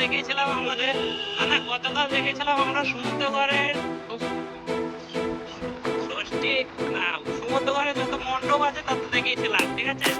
দেখেছিলাম আমাদের মানে গতকাল দেখেছিলাম আমরা সমুদ্রগড়ের ষষ্ঠী না সমুদ্রগড়ে যত মণ্ডপ আছে তত দেখেছিলাম, ঠিক আছে।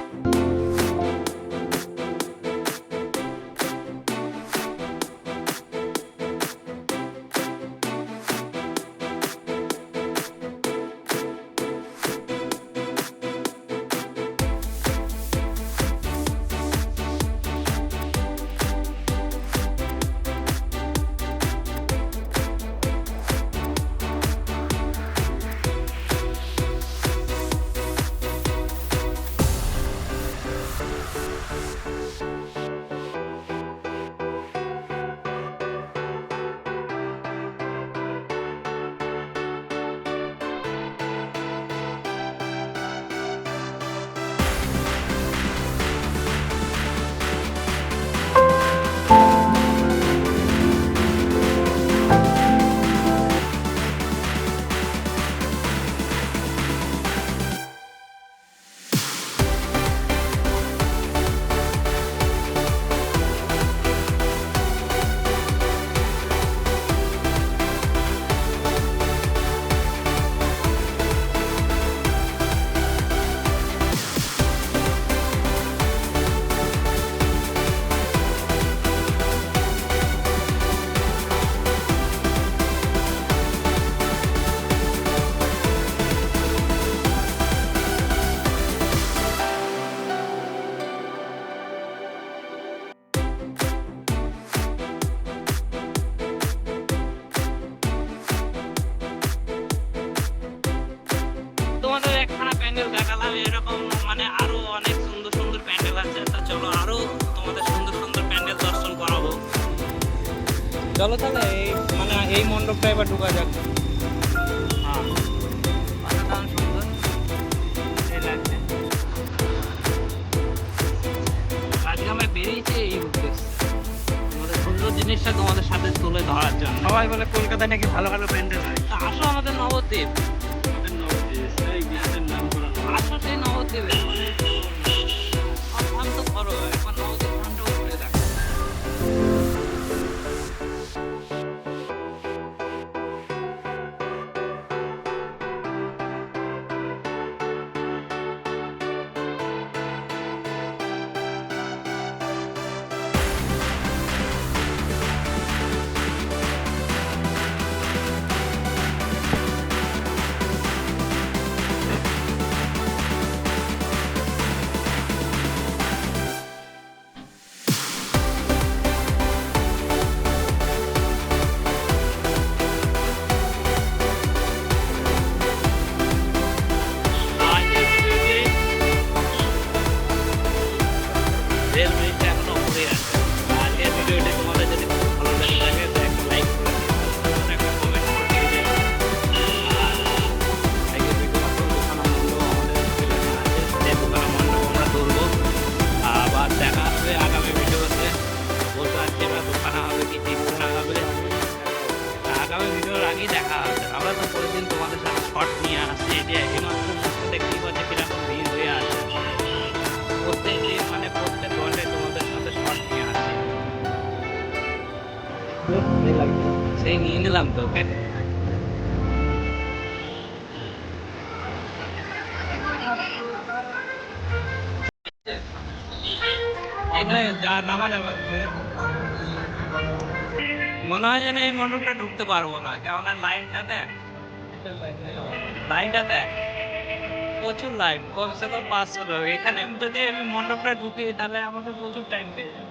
তোমাদের একখানা প্যান্ডেল দেখালাম, এরকম মানে আরো অনেক সুন্দর সুন্দর প্যান্ডেল আছে। তা চলো আরো তোমাদের সুন্দর সুন্দর প্যান্ডেল দর্শন করাবো। চলো তাহলে মানে এই মণ্ডপটা এবার ঢুকা যাক। হ্যাঁ, অসাধারণ সুন্দর এই লাগছে। আজকে আমরা বেরিয়েছি এই উদ্দেশ্যে, তোমাদের সুন্দর জিনিসটা তোমাদের সাথে তুলে ধরার জন্য। সবাই বলে কলকাতায় নাকি ভালো ভালো প্যান্ডেল হয়। তা আসো আমাদের নবদ্বীপ, আসো সেই নবদ্বীপে। শান্ত করো এখন নবদ্বীপ ঘন্টা উপরে দেখো। রেল ব্রিজটা এখনো উপরে আছে। আজকের ভিডিওটি তোমাদের যদি খুব ভালো লেগে থাকে তো একটা লাইক করে দিও, একটা কমেন্ট করে দিও। আর আজকের ভিডিও দোকানা মণ্ডপ আমাদের চ্যানেলে আছে, সেই দোকানা মণ্ডপ আমরা তুলবো। আবার দেখা হবে আগামী ভিডিওতে। বলতে পারছি এবার দোকানা হবে কি টিপখানা হবে, আগামী ভিডিওর আগেই দেখা হবে। আমরা তো প্রতিদিন তোমাদের সাথে শর্ট নিয়ে আসছি, এটা এইমাত্র দেখতেই পাচ্ছি কিরকম ভিড় হয়ে আছে। প্রত্যেক দিন মানে প্রত্যেক ঘন্টায় তোমাদের সাথে শর্ট নিয়ে আসছি। সেই নিয়ে নিলাম তো ওকে। এখানে যা নামা যাবে মনে হয় যেন এই মণ্ডপটা ঢুকতে পারবো না, কেননা লাইনটা দেখ প্রচুর লাইন, কমসে কম 500 লোক। এখানে যদি আমি মণ্ডপটা ঢুকি তাহলে আমাকে প্রচুর টাইম পেয়ে যাবে।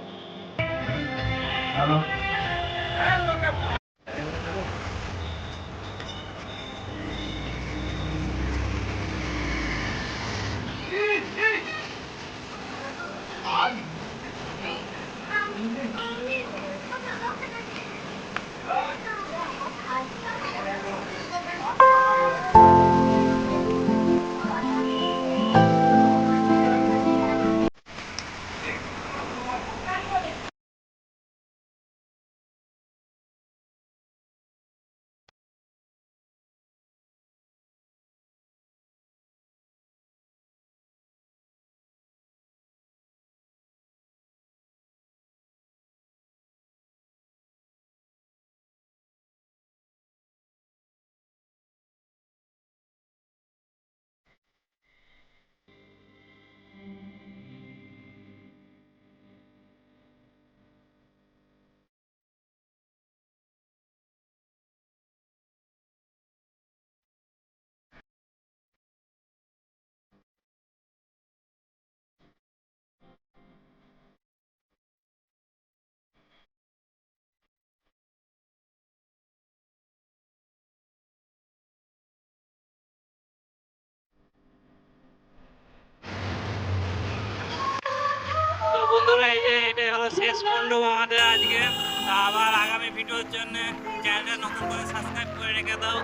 শেষ করলো আমাদের আজকে। তা আবার আগামী ভিডিওর জন্য চ্যানেলটা নতুন করে সাবস্ক্রাইব করে রেখে দাও।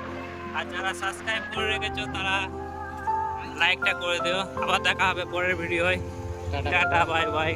আর যারা সাবস্ক্রাইব করে রেখেছো তারা লাইকটা করে দিও। আবার দেখা হবে পরের ভিডিওয়। Tata bye bye.